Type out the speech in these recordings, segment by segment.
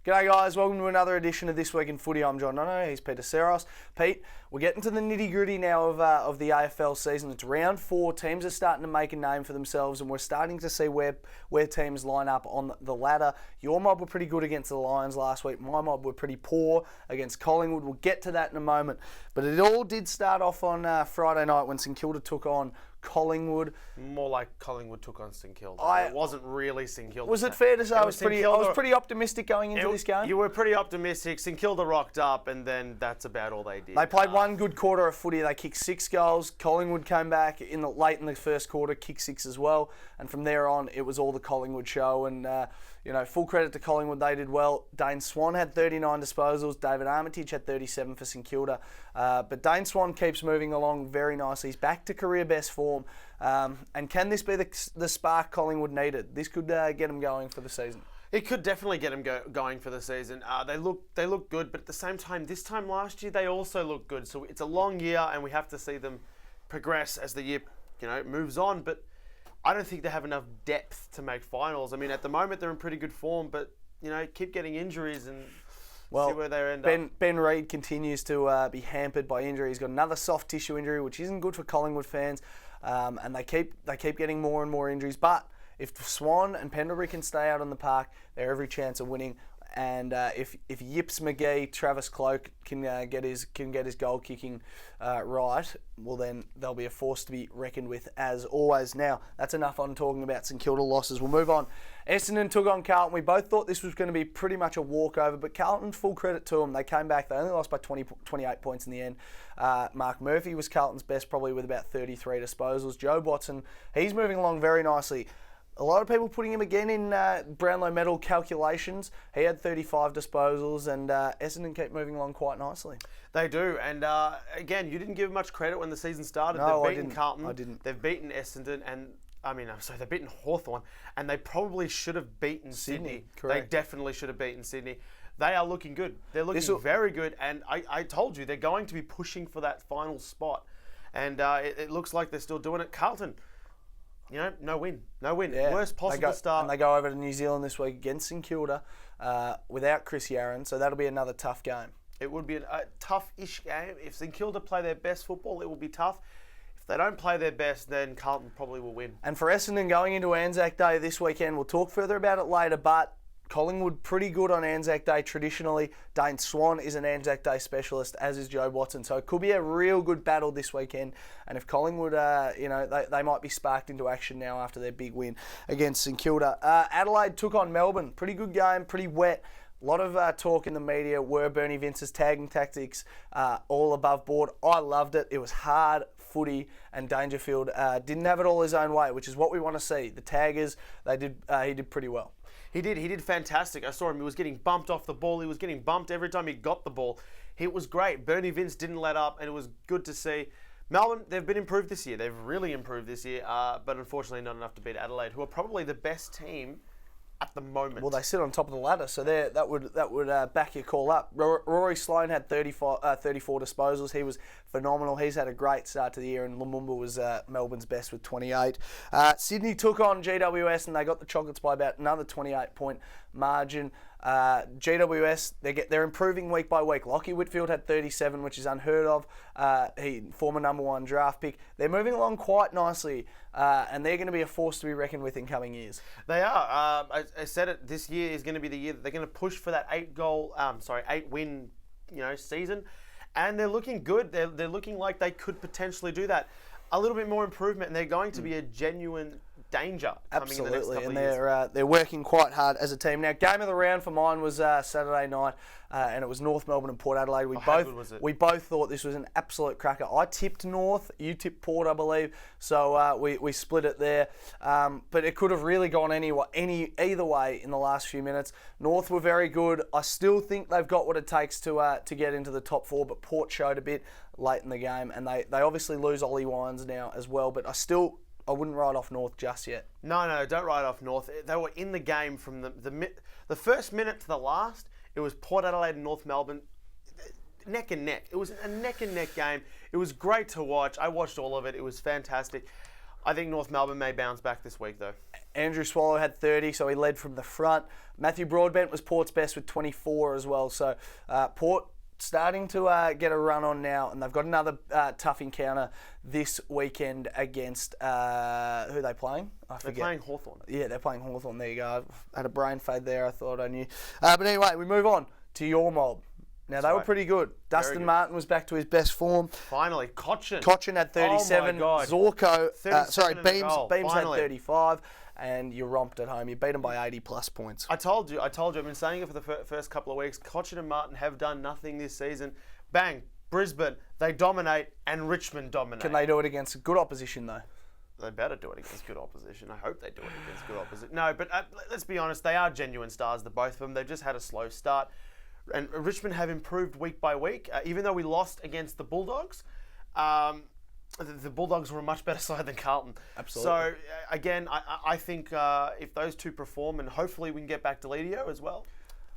G'day guys, welcome to another edition of This Week in Footy. I'm John Nono, he's Peter Seros. Pete, we're getting to the nitty-gritty now of the AFL season. It's round 4, teams are starting to make a name for themselves and we're starting to see where teams line up on the ladder. Your mob were pretty good against the Lions last week, my mob were pretty poor against Collingwood. We'll get to that in a moment. But it all did start off on Friday night when St Kilda took on Collingwood. More like Collingwood took on St Kilda. It wasn't really St Kilda. Was it fair to say I was pretty optimistic going into this game? You were pretty optimistic. St Kilda rocked up, and then that's about all they did. They played one good quarter of footy. They kicked 6 goals. Collingwood came back late in the first quarter, kicked 6 as well. And from there on, it was all the Collingwood show. And full credit to Collingwood, they did well. Dane Swan had 39 disposals. David Armitage had 37 for St Kilda. But Dane Swan keeps moving along very nicely. He's back to career best form. And can this be the spark Collingwood needed? This could get them going for the season. It could definitely get them going for the season. They look good, but at the same time, this time last year, they also looked good. So it's a long year, and we have to see them progress as the year moves on. But I don't think they have enough depth to make finals. I mean, at the moment, they're in pretty good form, but keep getting injuries and see where they end up. Ben Reid continues to be hampered by injury. He's got another soft tissue injury, which isn't good for Collingwood fans. And they keep getting more and more injuries. But if Swan and Pendlebury can stay out on the park, they have every chance of winning. And if Yips McGee, Travis Cloke can get his goal kicking right, well then they'll be a force to be reckoned with as always. Now that's enough on talking about St Kilda losses. We'll move on. Essendon took on Carlton. We both thought this was going to be pretty much a walkover, but Carlton, full credit to them. They came back. They only lost by 28 points in the end. Mark Murphy was Carlton's best, probably with about 33 disposals. Joe Watson, he's moving along very nicely. A lot of people putting him again in Brownlow medal calculations. He had 35 disposals, and Essendon keep moving along quite nicely. They do, and again, you didn't give much credit when the season started. No, They've beaten Carlton. I didn't. They've beaten Essendon, and they've beaten Hawthorn, and they probably should have beaten Sydney. Correct. They definitely should have beaten Sydney. They are looking good. They're looking very good, and I told you, they're going to be pushing for that final spot, and it looks like they're still doing it. Carlton, no win. Yeah. Worst possible start. And they go over to New Zealand this week against St Kilda without Chris Yarran, so that'll be another tough game. It would be a tough-ish game. If St Kilda play their best football, it will be tough. If they don't play their best, then Carlton probably will win. And for Essendon going into Anzac Day this weekend, we'll talk further about it later, but Collingwood pretty good on Anzac Day traditionally. Dane Swan is an Anzac Day specialist, as is Joe Watson. So it could be a real good battle this weekend. And if Collingwood, they might be sparked into action now after their big win against St Kilda. Adelaide took on Melbourne. Pretty good game, pretty wet. A lot of talk in the media. Were Bernie Vince's tagging tactics all above board? I loved it. It was hard footy, and Dangerfield didn't have it all his own way, which is what we want to see. The taggers, he did pretty well. He did fantastic. I saw him. He was getting bumped off the ball. He was getting bumped every time he got the ball. It was great. Bernie Vince didn't let up, and it was good to see. Melbourne, they've been improved this year. They've really improved this year, but unfortunately not enough to beat Adelaide, who are probably the best team at the moment. Well, they sit on top of the ladder, so that would back your call up. Rory Sloane had 34 disposals. He was phenomenal. He's had a great start to the year, and Lumumba was Melbourne's best with 28. Sydney took on GWS, and they got the Chocolates by about another 28-point margin. GWS, they're improving week by week. Lockie Whitfield had 37, which is unheard of. He former number 1 draft pick. They're moving along quite nicely, and they're going to be a force to be reckoned with in coming years. They are. I said it. This year is going to be the year that they're going to push for that 8-win, season, and they're looking good. They're looking like they could potentially do that. A little bit more improvement, and they're going to be a genuine danger coming in the next couple of years. They're working quite hard as a team. Now, game of the round for mine was Saturday night, and it was North Melbourne and Port Adelaide. We both thought this was an absolute cracker. I tipped North, you tipped Port, I believe, so we split it there. But it could have really gone either way in the last few minutes. North were very good. I still think they've got what it takes to get into the top 4, but Port showed a bit late in the game, and they obviously lose Ollie Wines now as well, but I wouldn't write off North just yet. No, don't write off North. They were in the game from the first minute to the last. It was Port Adelaide and North Melbourne, neck and neck. It was a neck and neck game. It was great to watch. I watched all of it. It was fantastic. I think North Melbourne may bounce back this week, though. Andrew Swallow had 30, so he led from the front. Matthew Broadbent was Port's best with 24 as well. So Port starting to get a run on now, and they've got another tough encounter this weekend against who are they playing? I forget. They're playing Hawthorn. Yeah, they're playing Hawthorn. There you go. I had a brain fade there. I thought I knew. But anyway, we move on to your mob. Now, they were pretty good. Dustin Martin was back to his best form. Finally, Cochin. Cochin had 37. Oh, my God. Zorko, Beams had Finally. 35. And you romped at home. You beat them by 80-plus points. I told you. I've been saying it for the first couple of weeks. Cochin and Martin have done nothing this season. Bang, Brisbane, they dominate, and Richmond dominate. Can they do it against good opposition, though? They better do it against good opposition. I hope they do it against good opposition. No, but let's be honest. They are genuine stars, the both of them. They've just had a slow start. And Richmond have improved week by week. Even though we lost against the Bulldogs, the Bulldogs were a much better side than Carlton. Absolutely. So, again, I think if those two perform, and hopefully we can get back to Deledio as well.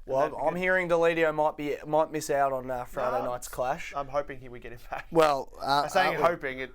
Well, I'm hearing Deledio might miss out on Friday night's clash. I'm hoping we get him back. Well, I'm saying hoping it,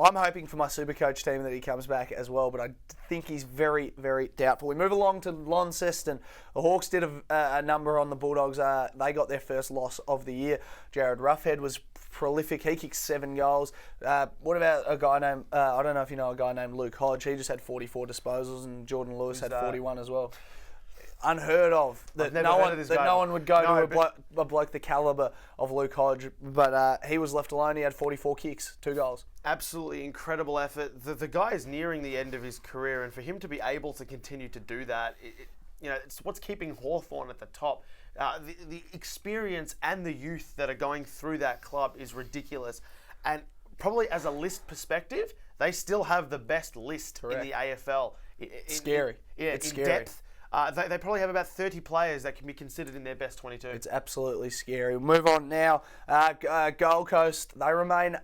I'm hoping for my Supercoach team that he comes back as well, but I think he's very, very doubtful. We move along to Launceston. The Hawks did a number on the Bulldogs. They got their first loss of the year. Jared Ruffhead was prolific. He kicked 7 goals. What about a guy named, I don't know if you know a guy named Luke Hodge. He just had 44 disposals, and Jordan Lewis had 41 as well. Unheard of that no one would go to a bloke the calibre of Luke Hodge, but he was left alone. He had 44 kicks, 2 goals. Absolutely incredible effort. The guy is nearing the end of his career, and for him to be able to continue to do that, it's what's keeping Hawthorn at the top. The experience and the youth that are going through that club is ridiculous, and probably as a list perspective, they still have the best list in the AFL. Scary. It's scary. Depth. They probably have about 30 players that can be considered in their best 22. It's absolutely scary. We'll move on now. Gold Coast, they remain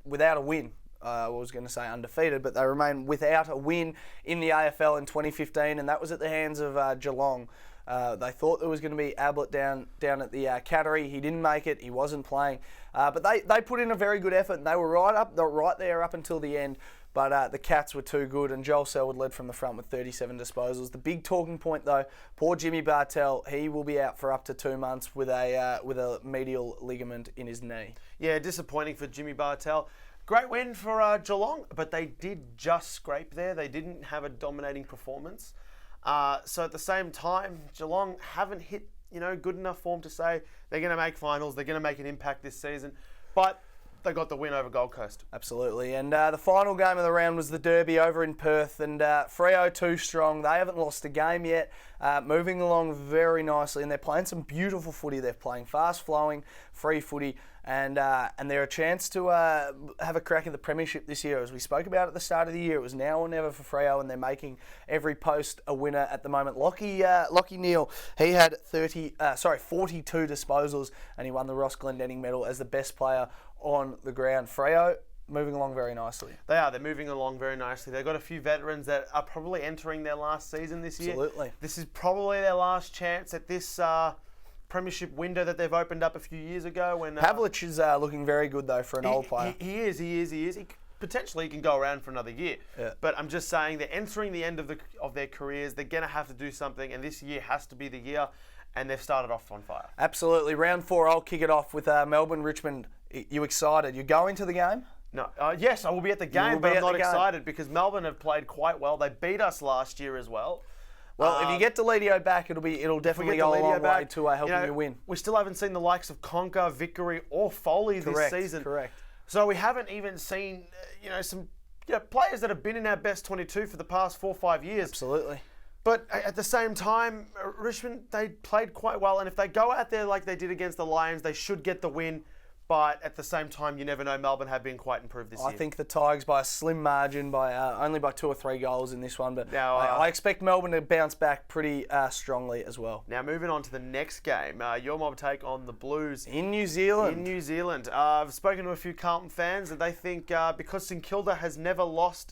without a win. I was going to say undefeated, but they remain without a win in the AFL in 2015, and that was at the hands of Geelong. They thought there was going to be Ablett down at the Cattery. He didn't make it. He wasn't playing. But they put in a very good effort, and they were right there up until the end. But the Cats were too good, and Joel Selwood led from the front with 37 disposals. The big talking point, though, poor Jimmy Bartell, he will be out for up to 2 months with a medial ligament in his knee. Yeah, disappointing for Jimmy Bartell. Great win for Geelong, but they did just scrape there. They didn't have a dominating performance. So at the same time, Geelong haven't hit good enough form to say they're going to make finals, they're going to make an impact this season. But they got the win over Gold Coast. Absolutely. And the final game of the round was the Derby over in Perth. And Freo too strong. They haven't lost a game yet. Moving along very nicely. And they're playing some beautiful footy. They're playing fast-flowing, free footy. And they're a chance to have a crack at the premiership this year. As we spoke about at the start of the year, it was now or never for Freo, and they're making every post a winner at the moment. Lockie Neal, he had 42 disposals, and he won the Ross Glendenning medal as the best player on the ground. Freo moving along very nicely. They are. They're moving along very nicely. They've got a few veterans that are probably entering their last season this year. Absolutely. This is probably their last chance at this premiership window that they've opened up a few years ago. When Pavlich is looking very good, though, for an old player. He is. He potentially can go around for another year. Yeah. But I'm just saying they're entering the end of their careers. They're going to have to do something, and this year has to be the year. And they've started off on fire. Absolutely. Round 4, I'll kick it off with Melbourne-Richmond. You excited? You going to the game? No. Yes, I will be at the game, but I'm not excited because Melbourne have played quite well. They beat us last year as well. Well, if you get Deledio back, it'll definitely go a long way to helping you win. We still haven't seen the likes of Conker, Vickery, or Foley this season. Correct. So we haven't even seen some players that have been in our best 22 for the past 4 or 5 years. Absolutely. But at the same time, Richmond, they played quite well. And if they go out there like they did against the Lions, they should get the win. But at the same time, you never know. Melbourne have been quite improved this year. I think the Tigers by a slim margin, only by 2 or 3 goals in this one. But now, I expect Melbourne to bounce back pretty strongly as well. Now, moving on to the next game. Your mob take on the Blues. In New Zealand. I've spoken to a few Carlton fans, and they think because St Kilda has never won,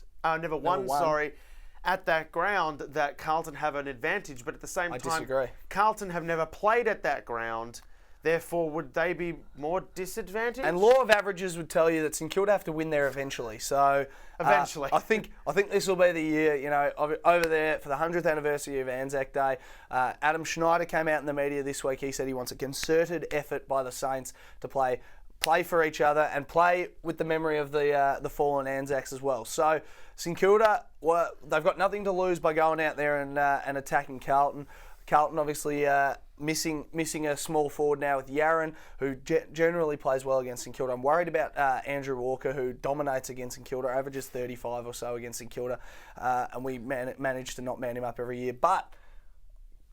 at that ground, that Carlton have an advantage. But at the same time, I disagree. Carlton have never played at that ground. Therefore, would they be more disadvantaged? And law of averages would tell you that St Kilda have to win there eventually. So eventually, I think this will be the year. You know, over there for the 100th anniversary of Anzac Day. Adam Schneider came out in the media this week. He said he wants a concerted effort by the Saints to play for each other and play with the memory of the fallen Anzacs as well. So St Kilda, they've got nothing to lose by going out there and attacking Carlton. Carlton obviously missing a small forward now with Yaron, who generally plays well against St Kilda. I'm worried about Andrew Walker, who dominates against St Kilda, averages 35 or so against St Kilda, and we manage to not man him up every year. But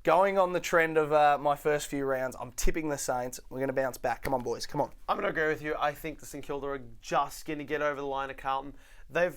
going on the trend of my first few rounds, I'm tipping the Saints. We're going to bounce back. Come on, boys. Come on. I'm going to agree with you. I think the St Kilda are just going to get over the line of Carlton. They've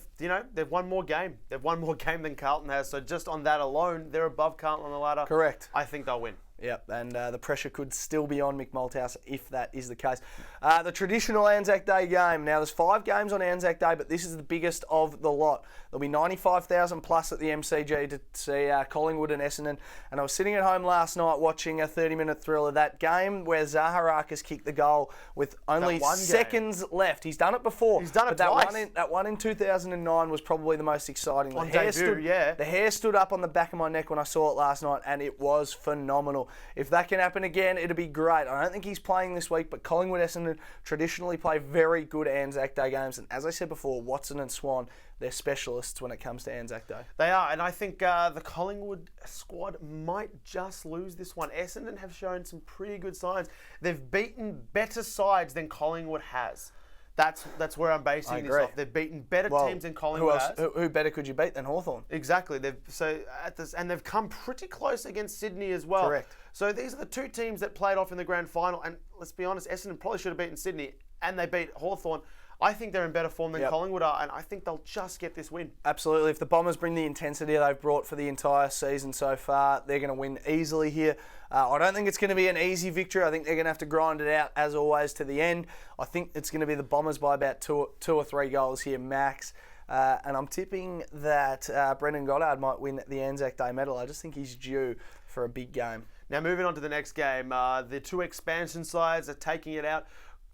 won more game. They've won more game than Carlton has. So just on that alone, they're above Carlton on the ladder. Correct. I think they'll win. Yep, and the pressure could still be on Mick Malthouse if that is the case. The traditional Anzac Day game. Now, there's 5 games on Anzac Day, but this is the biggest of the lot. There'll be 95,000 plus at the MCG to see Collingwood and Essendon. And I was sitting at home last night watching a 30-minute thrill of that game where Zaharakis kicked the goal with only seconds left. He's done it before. He's done it twice. That one in 2009 was probably the most exciting. On debut, The hair stood up on the back of my neck when I saw it last night, and it was phenomenal. If that can happen again, it'll be great. I don't think he's playing this week, but Collingwood Essendon traditionally play very good Anzac Day games. And as I said before, Watson and Swan, they're specialists when it comes to Anzac Day. They are, and I think the Collingwood squad might just lose this one. Essendon have shown some pretty good signs. They've beaten better sides than Collingwood has. That's where I'm basing this off. They've beaten better teams than Collingwood has. Who better could you beat than Hawthorn? Exactly. They've come pretty close against Sydney as well. Correct. So these are the 2 teams that played off in the grand final. And let's be honest, Essendon probably should have beaten Sydney, and they beat Hawthorn. I think they're in better form than Collingwood are, and I think they'll just get this win. Absolutely. If the Bombers bring the intensity they've brought for the entire season so far, they're going to win easily here. I don't think it's going to be an easy victory. I think they're going to have to grind it out, as always, to the end. I think it's going to be the Bombers by about 2 or 3 goals here, max. And I'm tipping that Brendan Goddard might win the Anzac Day medal. I just think he's due for a big game. Now, moving on to the next game. The 2 expansion sides are taking it out.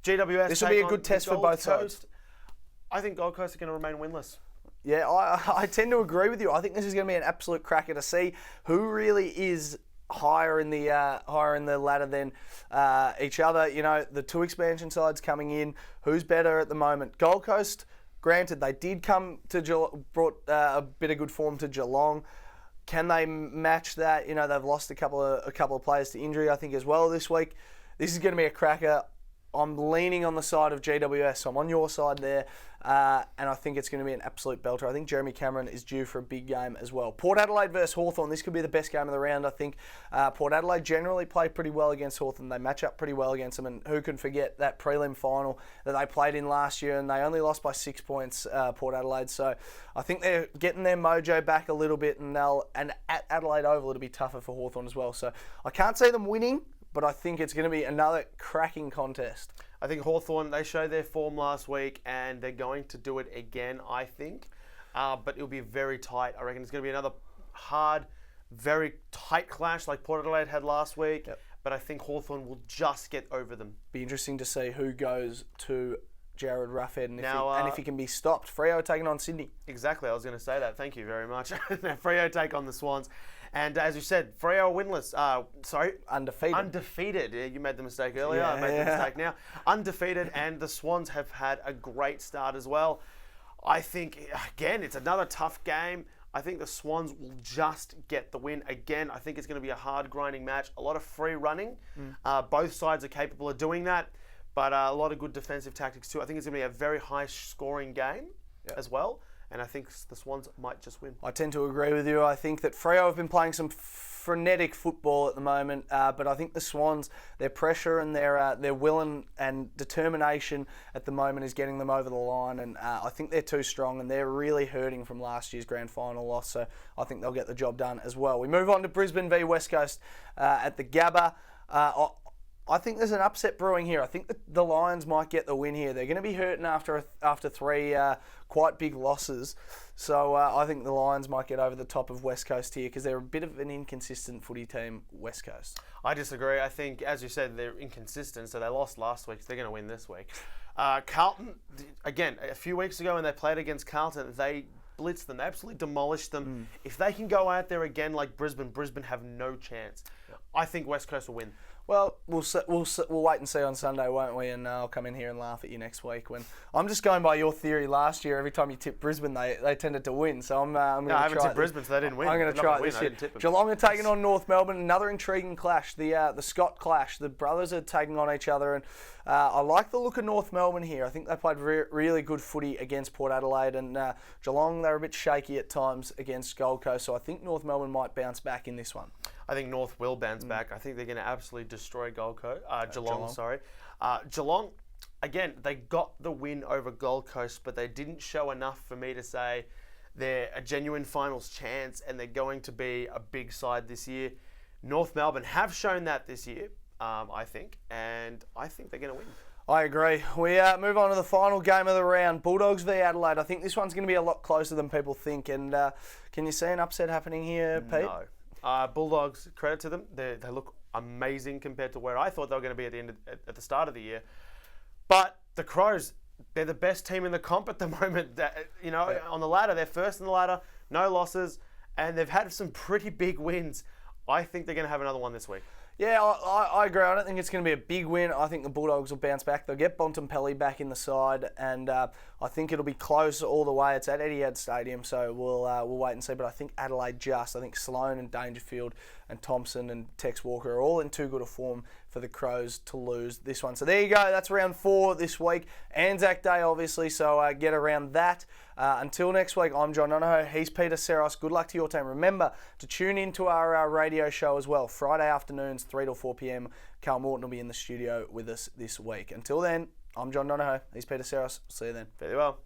GWS. This will be a good test for both sides. I think Gold Coast are going to remain winless. Yeah, I tend to agree with you. I think this is going to be an absolute cracker to see who really is higher in the ladder than each other. You know, the 2 expansion sides coming in. Who's better at the moment? Gold Coast, granted, they did come to brought a bit of good form to Geelong. Can they match that? You know, they've lost a couple of players to injury, I think, as well this week. This is going to be a cracker. I'm leaning on the side of GWS, so I'm on your side there, and I think it's going to be an absolute belter. I think Jeremy Cameron is due for a big game as well. Port Adelaide versus Hawthorn, this could be the best game of the round, I think. Port Adelaide generally play pretty well against Hawthorn. They match up pretty well against them, and who can forget that prelim final that they played in last year, and they only lost by 6 points, Port Adelaide. So I think they're getting their mojo back a little bit, and at Adelaide Oval, it'll be tougher for Hawthorn as well. So I can't see them winning, but I think it's going to be another cracking contest. I think Hawthorn, they showed their form last week, and they're going to do it again, I think. But it'll be very tight. I reckon it's going to be another hard, very tight clash like Port Adelaide had last week. Yep. But I think Hawthorn will just get over them. Be interesting to see who goes to Jared Ruffhead and if he can be stopped. Freo taking on Sydney. Exactly, I was going to say that. Thank you very much. Now, Freo take on the Swans. And as you said, Freo winless. Undefeated. Undefeated. Yeah, you made the mistake earlier. I made the mistake now. Undefeated, and the Swans have had a great start as well. I think, again, it's another tough game. I think the Swans will just get the win. Again, I think it's going to be a hard grinding match. A lot of free running. Both sides are capable of doing that, but a lot of good defensive tactics too. I think it's going to be a very high scoring game as well. And I think the Swans might just win. I tend to agree with you. I think that Freo have been playing some frenetic football at the moment, but I think the Swans, their pressure and their will and determination at the moment is getting them over the line, and I think they're too strong, and they're really hurting from last year's grand final loss, so I think they'll get the job done as well. We move on to Brisbane v West Coast at the Gabba. I think there's an upset brewing here. I think the Lions might get the win here. They're going to be hurting after three quite big losses. So I think the Lions might get over the top of West Coast here because they're a bit of an inconsistent footy team, West Coast. I disagree. I think, as you said, they're inconsistent. So they lost last week. So they're going to win this week. Carlton, again, a few weeks ago when they played against Carlton, they blitzed them. They absolutely demolished them. If they can go out there again like Brisbane have no chance. I think West Coast will win. Well, we'll wait and see on Sunday, won't we? And I'll come in here and laugh at you next week. When I'm just going by your theory. Last year, every time you tipped Brisbane, they tended to win. So I'm going to try. I haven't tipped Brisbane, so they didn't win. I'm going to try it this year. Geelong are taking on North Melbourne. Another intriguing clash. The Scott clash. The brothers are taking on each other, and I like the look of North Melbourne here. I think they played really good footy against Port Adelaide, and Geelong, they were a bit shaky at times against Gold Coast. So I think North Melbourne might bounce back in this one. I think North will bounce back. I think they're going to absolutely destroy Geelong. Geelong, again, they got the win over Gold Coast, but they didn't show enough for me to say they're a genuine finals chance and they're going to be a big side this year. North Melbourne have shown that this year, I think, and I think they're going to win. I agree. We move on to the final game of the round, Bulldogs v Adelaide. I think this one's going to be a lot closer than people think, and can you see an upset happening here, Pete? No. Bulldogs, credit to them. They look amazing compared to where I thought they were going to be at the start of the year. But the Crows, they're the best team in the comp at the moment. On the ladder, they're first in the ladder, no losses, and they've had some pretty big wins. I think they're going to have another one this week. Yeah, I agree. I don't think it's going to be a big win. I think the Bulldogs will bounce back. They'll get Bontempelli back in the side, and I think it'll be close all the way. It's at Etihad Stadium, so we'll wait and see. But I think Adelaide I think Sloane and Dangerfield and Thompson and Tex Walker are all in too good a form for the Crows to lose this one. So there you go. That's round 4 this week. Anzac Day, obviously, so get around that. Until next week, I'm John Donohoe. He's Peter Seros. Good luck to your team. Remember to tune into our radio show as well. Friday afternoons, 3 to 4 p.m. Carl Morton will be in the studio with us this week. Until then, I'm John Donohoe. He's Peter Seros. See you then. Very well.